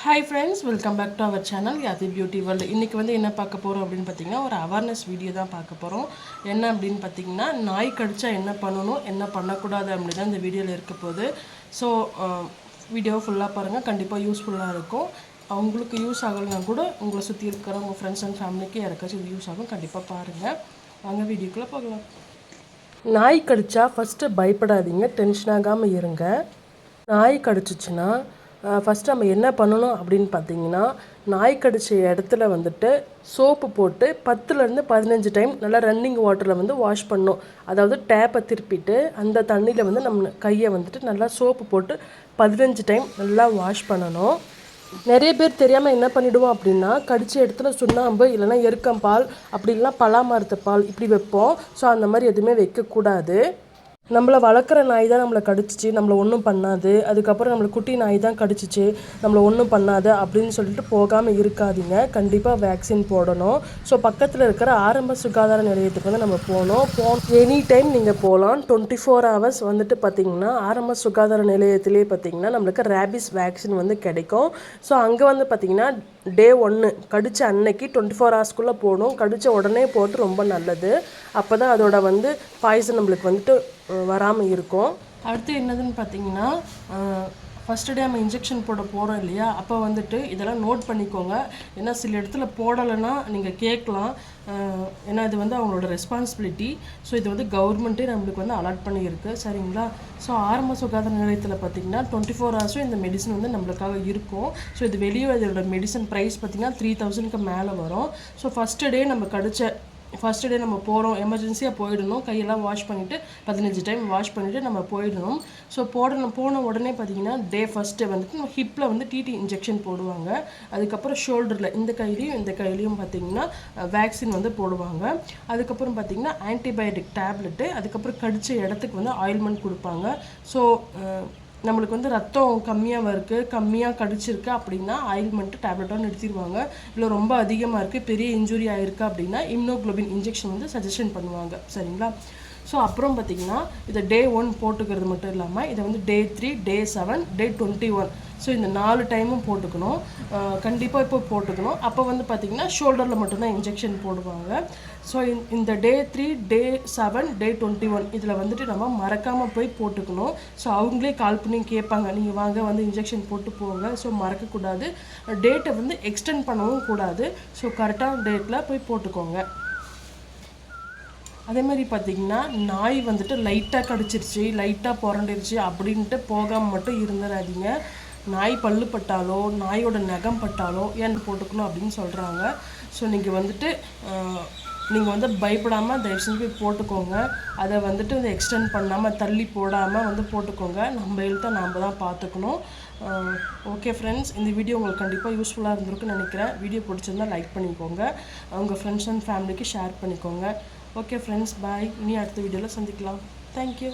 Hi friends, welcome back to our channel Yadhi beauty world. இன்றைக்கி வந்து என்ன பார்க்க போகிறோம் அப்படின்னு பார்த்தீங்கன்னா, ஒரு அவேர்னஸ் வீடியோ தான் பார்க்க போகிறோம். என்ன அப்படின்னு பார்த்தீங்கன்னா, நாய் கடிச்சா என்ன பண்ணணும், என்ன பண்ணக்கூடாது அப்படின்னு தான் இந்த வீடியோவில் இருக்க போகுது. ஸோ வீடியோ ஃபுல்லாக பாருங்கள், கண்டிப்பாக யூஸ்ஃபுல்லாக இருக்கும். அவங்களுக்கு யூஸ் ஆகலைன்னா கூட உங்களை சுற்றி இருக்கிற உங்கள் ஃப்ரெண்ட்ஸ் அண்ட் ஃபேமிலிக்கு யாருக்காச்சும் இது யூஸ் ஆகும். கண்டிப்பாக பாருங்கள். வாங்க வீடியோக்குள்ளே போகலாம். நாய் கடிச்சா ஃபஸ்ட்டு பயப்படாதீங்க, டென்ஷன் ஆகாமல் இருங்க. நாய் கடிச்சிச்சின்னா ஃபஸ்ட்டு நம்ம என்ன பண்ணணும் அப்படின்னு பார்த்தீங்கன்னா, நாய் கடிச்ச இடத்துல வந்துட்டு சோப்பு போட்டு 10லேருந்து 15 டைம் நல்லா ரன்னிங் வாட்டரில் வந்து வாஷ் பண்ணணும். அதாவது டேப்பை திருப்பிட்டு அந்த தண்ணியில் வந்து நம்ம கையை வந்துட்டு நல்லா சோப்பு போட்டு 15 டைம் நல்லா வாஷ் பண்ணணும். நிறைய பேர் தெரியாமல் என்ன பண்ணிவிடுவோம் அப்படின்னா, கடிச்ச இடத்துல சுண்ணாம்பு இல்லைன்னா எருக்கம்பால் அப்படி இல்லைனா பலாமரத்து பால் இப்படி வைப்போம். ஸோ அந்த மாதிரி எதுவுமே வைக்கக்கூடாது. நம்மளை வளர்க்குற நாய் தான் நம்மளை கடிச்சிச்சு, நம்மளை ஒன்றும் பண்ணாது, அதுக்கப்புறம் நம்மளை குட்டி நாய் தான் கடிச்சிச்சு, நம்மளை ஒன்றும் பண்ணாது அப்படின்னு சொல்லிட்டு போகாமல் இருக்காதீங்க. கண்டிப்பாக வேக்சின் போடணும். ஸோ பக்கத்தில் இருக்கிற ஆரம்ப சுகாதார நிலையத்துக்கு வந்து நம்ம போகணும். எனி டைம் நீங்கள் போகலாம். 24 hours வந்துட்டு பார்த்திங்கன்னா ஆரம்ப சுகாதார நிலையத்திலே பார்த்திங்கன்னா நம்மளுக்கு ரேபிஸ் வேக்சின் வந்து கிடைக்கும். ஸோ அங்கே வந்து பார்த்திங்கன்னா டே 1 கடித்த அன்னைக்கு 24 hours போகணும். கடித்த உடனே போட்டு ரொம்ப நல்லது. அப்போ தான் அதோட வந்து பாய்சன் நம்மளுக்கு வந்துட்டு வராமல் இருக்கும். அடுத்து என்னதுன்னு பார்த்தீங்கன்னா, ஃபஸ்ட்டு டே நம்ம இன்ஜெக்ஷன் போட போகிறோம் இல்லையா, அப்போ வந்துட்டு இதெல்லாம் நோட் பண்ணிக்கோங்க. ஏன்னா சில இடத்துல போடலைன்னா நீங்கள் கேட்கலாம். ஏன்னா இது வந்து அவங்களோட ரெஸ்பான்சிபிலிட்டி. ஸோ இது வந்து கவர்மெண்ட்டே நம்மளுக்கு வந்து அலாட் பண்ணியிருக்கு, சரிங்களா. ஸோ ஆரம்ப சுகாதார நிலையத்தில் பார்த்திங்கன்னா 24 hours இந்த மெடிசன் வந்து நம்மளுக்காக இருக்கும். ஸோ இது வெளியே இதோட மெடிசன் ப்ரைஸ் பார்த்திங்கன்னா 3000க்கு மேலே வரும். ஸோ ஃபஸ்ட்டு டே நம்ம போகிறோம், எமர்ஜென்சியாக போயிடணும். கையெல்லாம் வாஷ் பண்ணிவிட்டு 15 டைம் வாஷ் பண்ணிவிட்டு நம்ம போயிடணும். ஸோ போன உடனே பார்த்திங்கன்னா டே ஃபஸ்ட்டு வந்துட்டு நம்ம ஹிப்பில் வந்து டிடி இன்ஜெக்ஷன் போடுவாங்க. அதுக்கப்புறம் ஷோல்டரில் இந்த கையிலையும் பார்த்திங்கன்னா வேக்சின் வந்து போடுவாங்க. அதுக்கப்புறம் பார்த்திங்கன்னா ஆன்டிபயோட்டிக் டேப்லெட்டு, அதுக்கப்புறம் கடித்த இடத்துக்கு வந்து ஆயில்மெண்ட் கொடுப்பாங்க. ஸோ நம்மளுக்கு வந்து ரத்தம் கம்மியாக கடிச்சிருக்கு அப்படின்னா ஆயில்மெண்ட்டு டேப்லெட்டாக நிறுத்திடுவாங்க. இல்லை ரொம்ப அதிகமாக இருக்குது, பெரிய இன்ஜுரி ஆகிருக்கு அப்படின்னா இம்னோக்ளோபின் இன்ஜெக்ஷன் வந்து சஜஷன் பண்ணுவாங்க, சரிங்களா. ஸோ அப்புறம் பார்த்திங்கன்னா இதை டே 1 போட்டுக்கிறது மட்டும் இல்லாமல் இதை வந்து டே 3, டே 7, டே 21 ஸோ இந்த 4 டைமும் போட்டுக்கணும். கண்டிப்பாக இப்போ போட்டுக்கணும். அப்போ வந்து பார்த்திங்கன்னா ஷோல்டரில் மட்டும்தான் இன்ஜெக்ஷன் போடுவாங்க. ஸோ இந்த டே 3, டே 7, டே 21 இதில் வந்துட்டு நம்ம மறக்காமல் போய் போட்டுக்கணும். ஸோ அவங்களே கால் பண்ணி கேட்பாங்க, நீங்கள் வாங்க வந்து இன்ஜெக்ஷன் போட்டு போங்க. ஸோ மறக்கக்கூடாது. டேட்டை வந்து எக்ஸ்டெண்ட் பண்ணவும் கூடாது. ஸோ கரெக்டான டேட்டில் போய் போட்டுக்கோங்க. அதே மாதிரி பார்த்திங்கன்னா நாய் வந்துட்டு லைட்டாக கடிச்சிருச்சு, லைட்டாக புரண்டிருச்சு அப்படின்ட்டு போகாமல் மட்டும் இருந்துடாதீங்க. நாய் பல்லு பட்டாலோ நாயோட நகம் பட்டாலோ ஏன் போட்டுக்கணும் அப்படின்னு சொல்கிறாங்க. ஸோ நீங்கள் வந்து பயப்படாமல் தயவு செஞ்சு போய் போட்டுக்கோங்க. அதை வந்துட்டு வந்து எக்ஸ்டெண்ட் பண்ணாமல் தள்ளி போடாமல் வந்து போட்டுக்கோங்க. நம்ம ஹெல்த்தை நாம் தான் பார்த்துக்கணும். ஓகே ஃப்ரெண்ட்ஸ், இந்த வீடியோ உங்களுக்கு கண்டிப்பாக யூஸ்ஃபுல்லாக இருந்திருக்குன்னு நினைக்கிறேன். வீடியோ பிடிச்சிருந்தால் லைக் பண்ணிக்கோங்க, உங்கள் ஃப்ரெண்ட்ஸ் அண்ட் ஃபேமிலிக்கு ஷேர் பண்ணிக்கோங்க. ஓகே ஃப்ரெண்ட்ஸ், பாய். இனி அடுத்த வீடியோவில் சந்திக்கலாம். தேங்க்யூ.